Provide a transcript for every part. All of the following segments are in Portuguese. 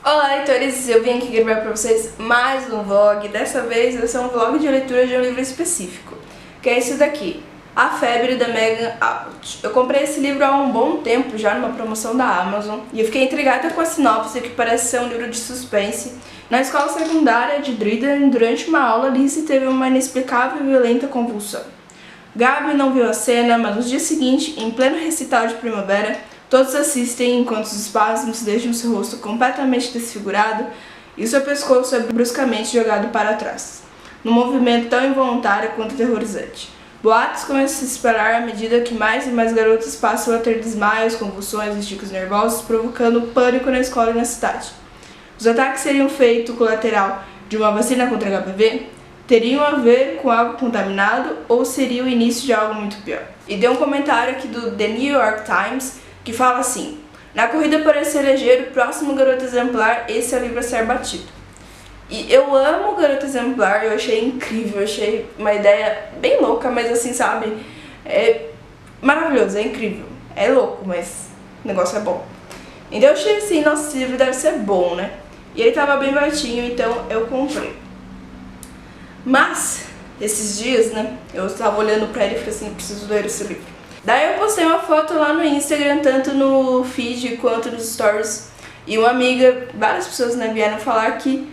Olá, leitores! Eu vim aqui gravar pra vocês mais um vlog. Dessa vez vai ser um vlog de leitura de um livro específico, que é esse daqui, A Febre da Megan Abbott. Eu comprei esse livro há um bom tempo, já numa promoção da Amazon, e eu fiquei intrigada com a sinopse, que parece ser um livro de suspense. Na escola secundária de Driden, durante uma aula, Lizzie teve uma inexplicável e violenta convulsão. Gabi não viu a cena, mas no dia seguinte, em pleno recital de primavera, todos assistem enquanto os espasmos deixam seu rosto completamente desfigurado e seu pescoço é bruscamente jogado para trás, num movimento tão involuntário quanto aterrorizante. Boatos começam a se espalhar à medida que mais e mais garotas passam a ter desmaios, convulsões e esticos nervosos, provocando pânico na escola e na cidade. Os ataques seriam feito colateral de uma vacina contra HPV? Teriam a ver com algo contaminado ou seria o início de algo muito pior? E deu um comentário aqui do The New York Times que fala assim: na corrida para se eleger o próximo garoto exemplar, esse é o livro a ser batido. E eu amo o Garoto Exemplar, eu achei incrível, eu achei uma ideia bem louca, mas assim, sabe, é maravilhoso, é incrível, é louco, mas o negócio é bom. Então eu achei assim, nossa, esse livro deve ser bom, né? E ele tava bem baratinho, então eu comprei. Mas, esses dias, né, eu estava olhando pra ele e falei assim, preciso ler esse livro. Daí eu postei uma foto lá no Instagram, tanto no feed quanto nos stories, e uma amiga, várias pessoas, né, vieram falar que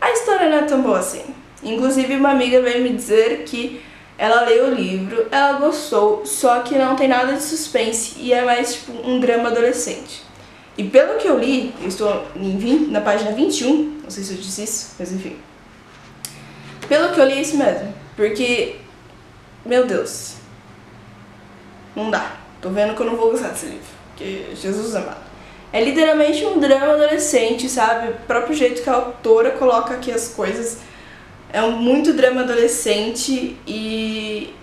a história não é tão boa assim. Inclusive uma amiga veio me dizer que ela leu o livro, ela gostou, só que não tem nada de suspense e é mais tipo um drama adolescente. E pelo que eu li, eu estou na página 21, não sei se eu disse isso, mas enfim. Pelo que eu li é isso mesmo, porque, meu Deus, não dá. Tô vendo que eu não vou gostar desse livro, porque Jesus amado. É literalmente um drama adolescente, sabe? O próprio jeito que a autora coloca aqui as coisas é muito drama adolescente e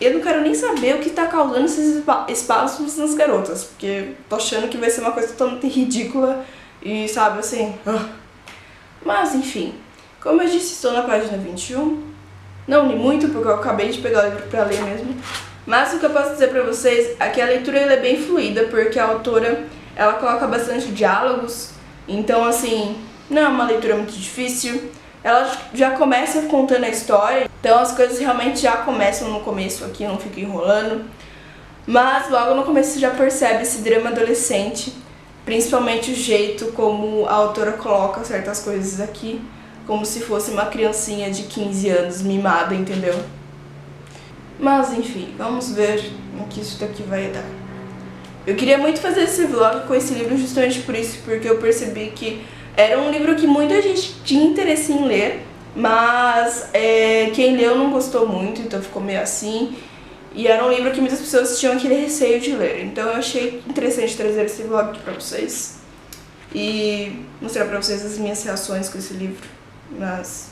eu não quero nem saber o que tá causando esses espasmos nas garotas, porque tô achando que vai ser uma coisa totalmente ridícula e, sabe, assim... Mas, enfim, como eu disse, estou na página 21, não li muito porque eu acabei de pegar o livro pra ler mesmo, mas o que eu posso dizer pra vocês é que a leitura ela é bem fluida, porque a autora ela coloca bastante diálogos, então assim, não é uma leitura muito difícil, ela já começa contando a história, então as coisas realmente já começam no começo aqui, não fica enrolando, mas logo no começo você já percebe esse drama adolescente, principalmente o jeito como a autora coloca certas coisas aqui, como se fosse uma criancinha de 15 anos mimada, entendeu? Mas enfim, vamos ver o que isso daqui vai dar. Eu queria muito fazer esse vlog com esse livro justamente por isso, porque eu percebi que era um livro que muita gente tinha interesse em ler, mas quem leu não gostou muito, então ficou meio assim. E era um livro que muitas pessoas tinham aquele receio de ler, então eu achei interessante trazer esse vlog aqui pra vocês e mostrar pra vocês as minhas reações com esse livro, mas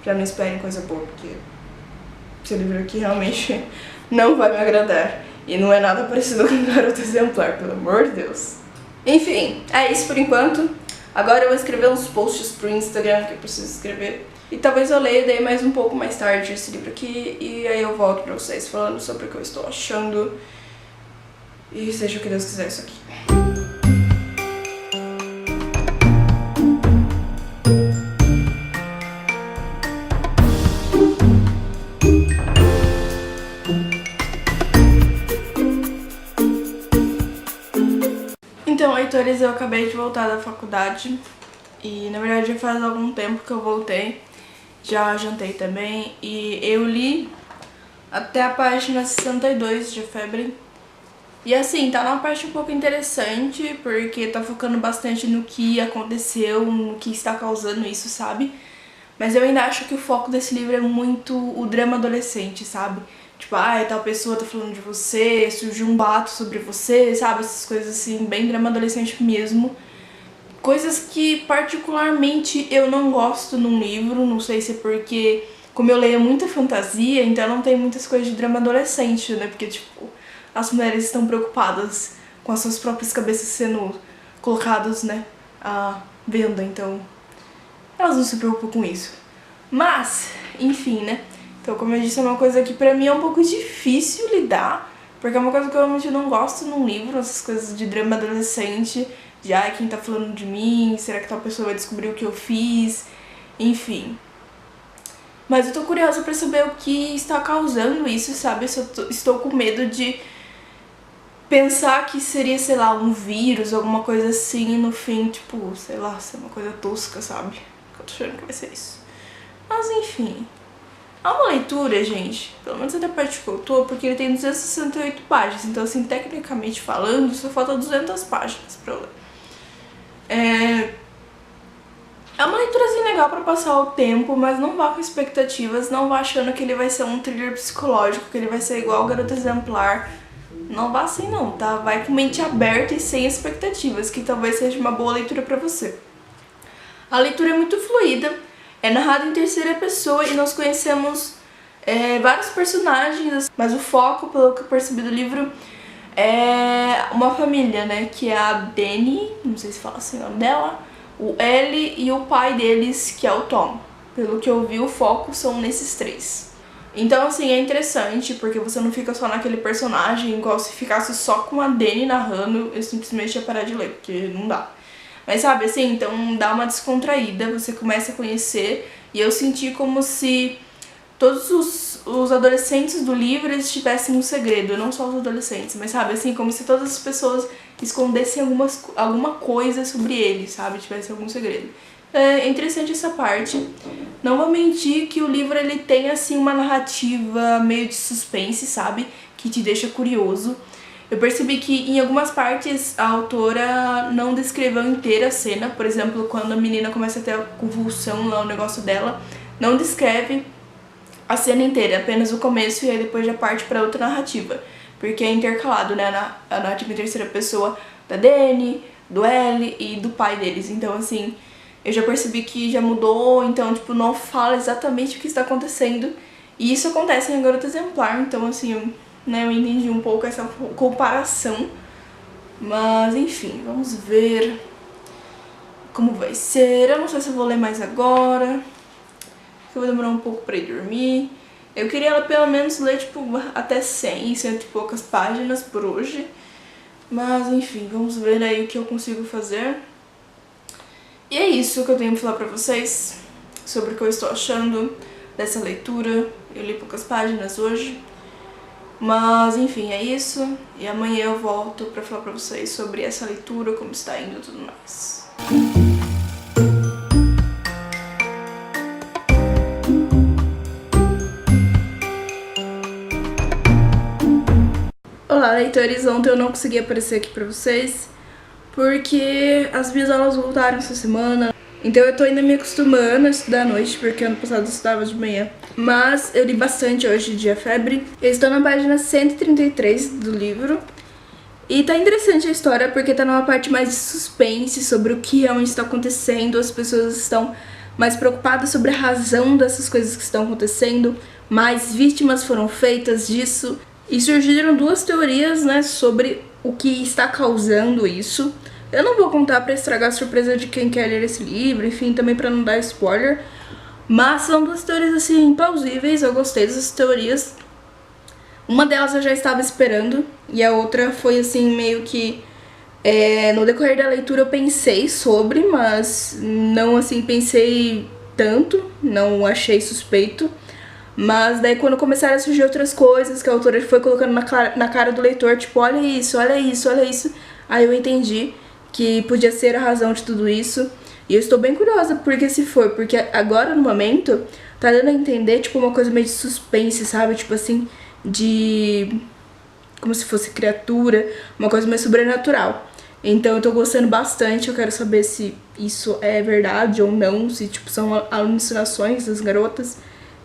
já não esperem coisa boa, porque esse livro aqui realmente não vai me agradar. E não é nada parecido com o Garoto Exemplar, pelo amor de Deus. Enfim, é isso por enquanto. Agora eu vou escrever uns posts pro Instagram que eu preciso escrever. E talvez eu leia daí mais um pouco mais tarde esse livro aqui. E aí eu volto pra vocês falando sobre o que eu estou achando. E seja o que Deus quiser isso aqui. Então, leitores, eu acabei de voltar da faculdade e, na verdade, já faz algum tempo que eu voltei. Já jantei também e eu li até a página 62 de Febre. E, assim, tá uma parte um pouco interessante porque tá focando bastante no que aconteceu, no que está causando isso, sabe? Mas eu ainda acho que o foco desse livro é muito o drama adolescente, sabe? Tipo, tal pessoa tá falando de você, surgiu um boato sobre você, sabe? Essas coisas assim, bem drama adolescente mesmo. Coisas que particularmente eu não gosto num livro, não sei se é porque, como eu leio muita fantasia, então não tem muitas coisas de drama adolescente, né? Porque, tipo, as mulheres estão preocupadas com as suas próprias cabeças sendo colocadas, né, à venda, então elas não se preocupam com isso. Mas, enfim, né? Então, como eu disse, é uma coisa que pra mim é um pouco difícil lidar, porque é uma coisa que eu realmente não gosto num livro, essas coisas de drama adolescente. de ai, quem tá falando de mim, será que tal pessoa vai descobrir o que eu fiz, enfim. Mas eu tô curiosa pra saber o que está causando isso, sabe? Eu estou com medo de pensar que seria, sei lá, um vírus, alguma coisa assim, e no fim, tipo, sei lá, ser uma coisa tosca, sabe? Eu tô achando que vai ser isso. Mas enfim. É uma leitura, gente, pelo menos até a parte que eu tô, porque ele tem 268 páginas, então assim, tecnicamente falando, só falta 200 páginas pra eu ler. É uma leitura assim legal pra passar o tempo, mas não vá com expectativas, não vá achando que ele vai ser um thriller psicológico, que ele vai ser igual o Garota Exemplar. Não vá assim não, tá? Vai com mente aberta e sem expectativas, que talvez seja uma boa leitura pra você. A leitura é muito fluida, é narrada em terceira pessoa e nós conhecemos vários personagens, mas o foco, pelo que eu percebi do livro, é uma família, né? Que é a Dani, não sei se fala assim o nome dela, o Ellie e o pai deles, que é o Tom. Pelo que eu vi, o foco são nesses três. Então, assim, é interessante, porque você não fica só naquele personagem, igual se ficasse só com a Dani narrando, eu simplesmente ia parar de ler, porque não dá. Mas sabe, assim, então dá uma descontraída, você começa a conhecer, e eu senti como se todos os adolescentes do livro eles tivessem um segredo, não só os adolescentes, mas sabe, assim, como se todas as pessoas escondessem alguma coisa sobre eles, sabe, tivessem algum segredo. É interessante essa parte. Não vou mentir que o livro ele tem assim uma narrativa meio de suspense, sabe, que te deixa curioso. Eu percebi que em algumas partes a autora não descreveu inteira a cena, por exemplo, quando a menina começa a ter a convulsão lá, o negócio dela, não descreve a cena inteira, apenas o começo e aí depois já parte para outra narrativa, porque é intercalado, né, a narrativa em terceira pessoa da Dani, do Ellie e do pai deles, então assim, eu já percebi que já mudou, então tipo, não fala exatamente o que está acontecendo, e isso acontece em Garota Exemplar, então assim, né, eu entendi um pouco essa comparação, mas enfim, vamos ver como vai ser. Eu não sei se eu vou ler mais agora, eu vou demorar um pouco pra ir dormir. Eu queria ela pelo menos ler tipo até 100 e poucas páginas por hoje, mas enfim, vamos ver aí o que eu consigo fazer. E é isso que eu tenho pra falar pra vocês sobre o que eu estou achando dessa leitura. Eu li poucas páginas hoje, mas enfim, é isso. E amanhã eu volto pra falar pra vocês sobre essa leitura, como está indo e tudo mais. Olá, leitores! Ontem eu não consegui aparecer aqui pra vocês porque as minhas aulas voltaram essa semana. Então eu tô ainda me acostumando a estudar à noite, porque ano passado eu estudava de manhã. Mas eu li bastante hoje, dia febre. Eu estou na página 133 do livro. E tá interessante a história, porque tá numa parte mais de suspense, sobre o que realmente está acontecendo. As pessoas estão mais preocupadas sobre a razão dessas coisas que estão acontecendo. Mais vítimas foram feitas disso. E surgiram duas teorias, né, sobre o que está causando isso. Eu não vou contar pra estragar a surpresa de quem quer ler esse livro, enfim, também pra não dar spoiler. Mas são duas teorias, assim, plausíveis, eu gostei dessas teorias. Uma delas eu já estava esperando, e a outra foi, assim, meio que... no decorrer da leitura eu pensei sobre, mas não, assim, pensei tanto, não achei suspeito. Mas daí quando começaram a surgir outras coisas que a autora foi colocando na cara do leitor, tipo, olha isso, olha isso, olha isso, aí eu entendi que podia ser a razão de tudo isso. E eu estou bem curiosa porque se for, porque agora no momento tá dando a entender tipo uma coisa meio de suspense, sabe? Tipo assim, de... como se fosse criatura, uma coisa meio sobrenatural. Então eu tô gostando bastante, eu quero saber se isso é verdade ou não, se tipo são alucinações das garotas.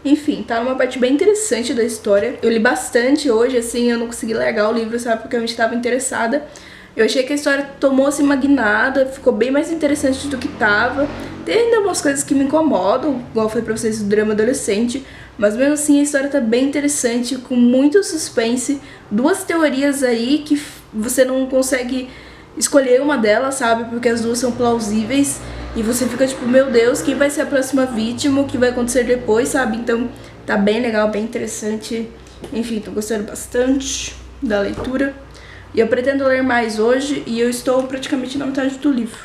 Enfim, tá uma parte bem interessante da história. Eu li bastante hoje, assim, eu não consegui largar o livro, sabe, porque a gente tava interessada. Eu achei que a história tomou assim uma guinada, ficou bem mais interessante do que tava. Tem ainda umas coisas que me incomodam, igual eu falei pra vocês, do drama adolescente. Mas mesmo assim a história tá bem interessante, com muito suspense. Duas teorias aí que você não consegue escolher uma delas, sabe, porque as duas são plausíveis. E você fica tipo, meu Deus, quem vai ser a próxima vítima, o que vai acontecer depois, sabe? Então tá bem legal, bem interessante. Enfim, tô gostando bastante da leitura. E eu pretendo ler mais hoje e eu estou praticamente na metade do livro.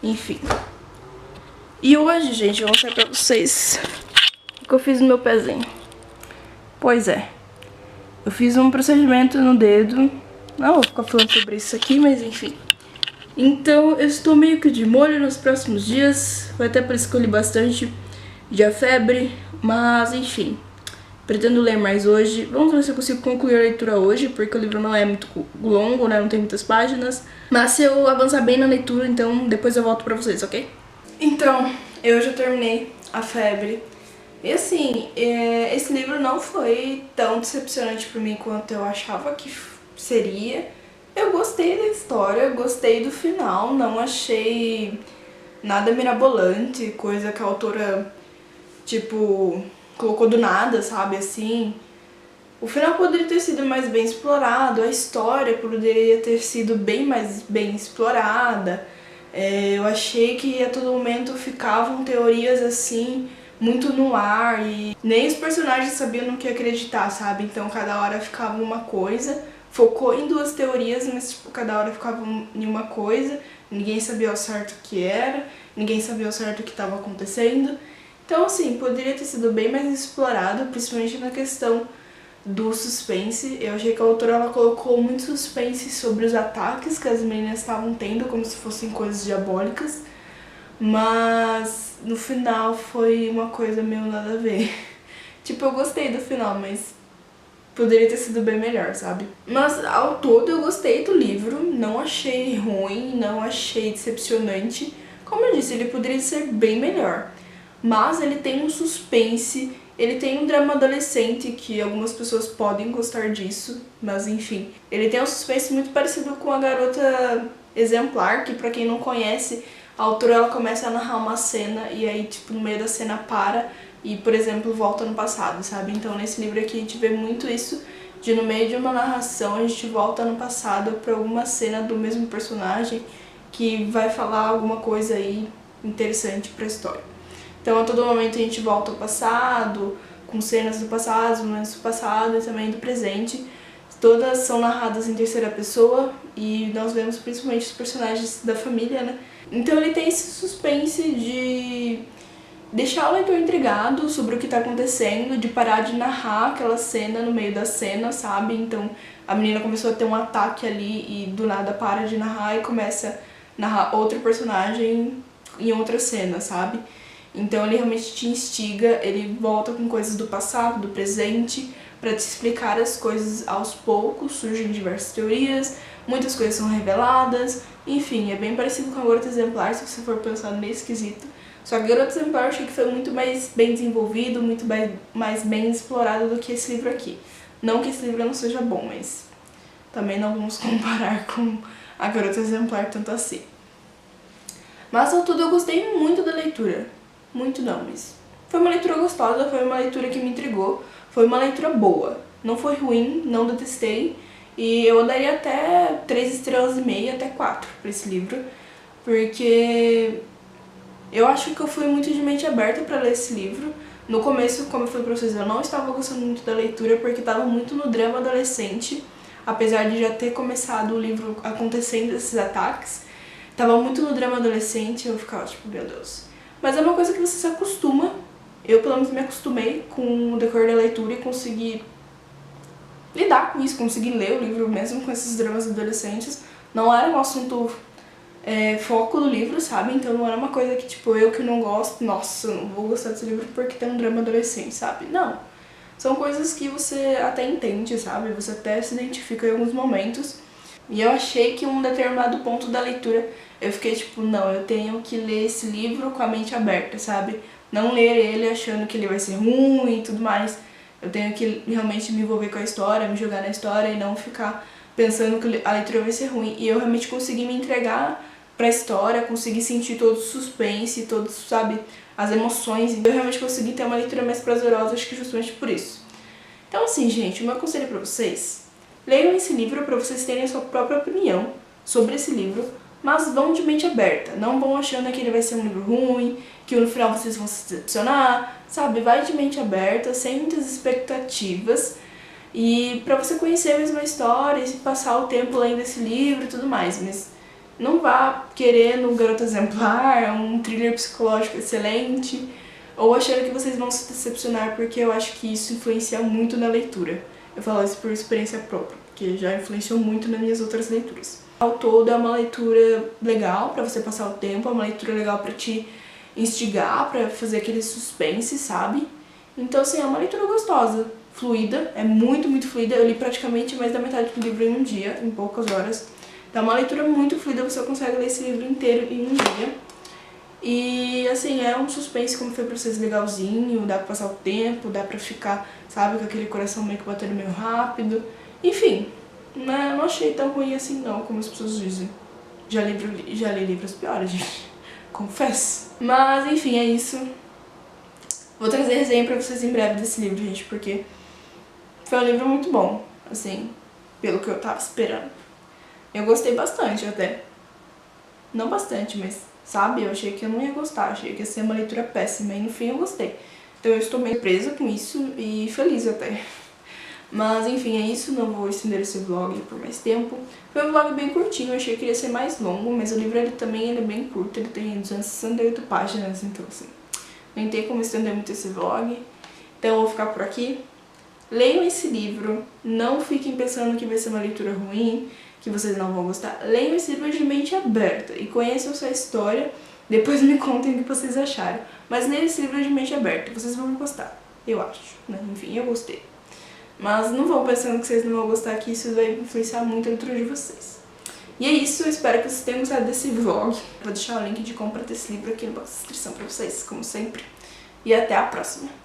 Enfim. E hoje, gente, eu vou mostrar pra vocês o que eu fiz no meu pezinho. Pois é. Eu fiz um procedimento no dedo. Não vou ficar falando sobre isso aqui, mas enfim. Então, eu estou meio que de molho nos próximos dias. Foi até por isso que eu li bastante de A Febre. Mas, enfim. Pretendo ler mais hoje. Vamos ver se eu consigo concluir a leitura hoje, porque o livro não é muito longo, né? Não tem muitas páginas. Mas se eu avançar bem na leitura, então depois eu volto pra vocês, ok? Então, eu já terminei A Febre. E assim, esse livro não foi tão decepcionante pra mim quanto eu achava que seria. Eu gostei da história, gostei do final, não achei nada mirabolante, coisa que a autora, tipo, colocou do nada, sabe, assim. O final poderia ter sido mais bem explorado, a história poderia ter sido bem mais bem explorada. Eu achei que a todo momento ficavam teorias assim, muito no ar e nem os personagens sabiam no que acreditar, sabe? Então cada hora ficava uma coisa, focou em duas teorias, mas tipo, cada hora ficava em uma coisa, ninguém sabia ao certo o que era, ninguém sabia ao certo o que estava acontecendo. Então assim, poderia ter sido bem mais explorado, principalmente na questão do suspense. Eu achei que a autora ela colocou muito suspense sobre os ataques que as meninas estavam tendo, como se fossem coisas diabólicas. Mas no final foi uma coisa meio nada a ver. Tipo, eu gostei do final, mas poderia ter sido bem melhor, sabe? Mas ao todo eu gostei do livro, não achei ruim, não achei decepcionante. Como eu disse, ele poderia ser bem melhor. Mas ele tem um suspense, ele tem um drama adolescente, que algumas pessoas podem gostar disso, mas enfim. Ele tem um suspense muito parecido com A Garota Exemplar, que pra quem não conhece, a autora ela começa a narrar uma cena e aí, tipo, no meio da cena para e, por exemplo, volta no passado, sabe? Então, nesse livro aqui a gente vê muito isso, de no meio de uma narração a gente volta no passado pra alguma cena do mesmo personagem que vai falar alguma coisa aí interessante pra história. Então, a todo momento a gente volta ao passado, com cenas do passado, momentos do passado e também do presente. Todas são narradas em terceira pessoa e nós vemos principalmente os personagens da família, né? Então ele tem esse suspense de deixar o leitor intrigado sobre o que tá acontecendo, de parar de narrar aquela cena no meio da cena, sabe? Então a menina começou a ter um ataque ali e do nada para de narrar e começa a narrar outro personagem em outra cena, sabe? Então ele realmente te instiga, ele volta com coisas do passado, do presente, para te explicar as coisas aos poucos, surgem diversas teorias, muitas coisas são reveladas, enfim, é bem parecido com A Garota Exemplar, se você for pensar nesse quesito. Só que A Garota Exemplar eu achei que foi muito mais bem desenvolvido, muito mais bem explorado do que esse livro aqui. Não que esse livro não seja bom, mas também não vamos comparar com A Garota Exemplar tanto assim. Mas ao todo eu gostei muito da leitura. Muito não, mas foi uma leitura gostosa, foi uma leitura que me intrigou, foi uma leitura boa. Não foi ruim, não detestei, e eu daria até 3 estrelas e meia, até 4 pra esse livro, porque eu acho que eu fui muito de mente aberta pra ler esse livro. No começo, como eu falei pra vocês, eu não estava gostando muito da leitura porque estava muito no drama adolescente, apesar de já ter começado o livro acontecendo esses ataques, estava muito no drama adolescente e eu ficava tipo, meu Deus. Mas é uma coisa que você se acostuma. Eu, pelo menos, me acostumei com o decorrer da leitura e consegui lidar com isso, consegui ler o livro mesmo com esses dramas adolescentes. Não era um assunto foco do livro, sabe? Então não era uma coisa que, tipo, eu que não gosto, nossa, eu não vou gostar desse livro porque tem um drama adolescente, sabe? Não. São coisas que você até entende, sabe? Você até se identifica em alguns momentos. E eu achei que em um determinado ponto da leitura eu fiquei tipo, não, eu tenho que ler esse livro com a mente aberta, sabe? Não ler ele achando que ele vai ser ruim e tudo mais. Eu tenho que realmente me envolver com a história, me jogar na história e não ficar pensando que a leitura vai ser ruim. E eu realmente consegui me entregar pra história, consegui sentir todo o suspense, todos, sabe, as emoções. Eu realmente consegui ter uma leitura mais prazerosa, acho que justamente por isso. Então assim, gente, o meu conselho pra vocês: leiam esse livro para vocês terem a sua própria opinião sobre esse livro, mas vão de mente aberta. Não vão achando que ele vai ser um livro ruim, que no final vocês vão se decepcionar, sabe? Vai de mente aberta, sem muitas expectativas. e pra você conhecer a mesma história e passar o tempo lendo esse livro e tudo mais, mas não vá querendo um Garota Exemplar, um thriller psicológico excelente, ou achando que vocês vão se decepcionar, porque eu acho que isso influencia muito na leitura. Eu falo isso por experiência própria, porque já influenciou muito nas minhas outras leituras. Ao todo é uma leitura legal pra você passar o tempo, é uma leitura legal pra te instigar, pra fazer aquele suspense, sabe? Então assim, é uma leitura gostosa, fluida, é muito, muito fluida. Eu li praticamente mais da metade do livro em um dia, em poucas horas. Então é uma leitura muito fluida, você consegue ler esse livro inteiro em um dia. E assim, é um suspense, como foi pra vocês, legalzinho, dá pra passar o tempo, dá pra ficar, sabe, com aquele coração meio que batendo meio rápido. Enfim, né, não achei tão ruim assim não, como as pessoas dizem. Já li livros piores, gente, confesso. Mas enfim, é isso. Vou trazer resenha pra vocês em breve desse livro, gente, porque foi um livro muito bom, assim, pelo que eu tava esperando. Eu gostei bastante até. Não bastante, mas, sabe, eu achei que eu não ia gostar, achei que ia ser uma leitura péssima, e no fim eu gostei. Então eu estou meio presa com isso e feliz até. Mas enfim, é isso, não vou estender esse vlog por mais tempo. Foi um vlog bem curtinho, eu achei que ele ia ser mais longo, mas o livro ele é bem curto, ele tem 268 páginas, então assim, nem tem como estender muito esse vlog. Então eu vou ficar por aqui. Leiam esse livro, não fiquem pensando que vai ser uma leitura ruim, que vocês não vão gostar. Leiam esse livro de mente aberta e conheçam sua história, depois me contem o que vocês acharam. Mas leiam esse livro de mente aberta, vocês vão gostar, eu acho, né? Enfim, eu gostei. Mas não vão pensando que vocês não vão gostar, que isso vai influenciar muito a leitura de vocês. E é isso, eu espero que vocês tenham gostado desse vlog. Vou deixar o link de compra desse livro aqui no box de descrição pra vocês, como sempre. E até a próxima!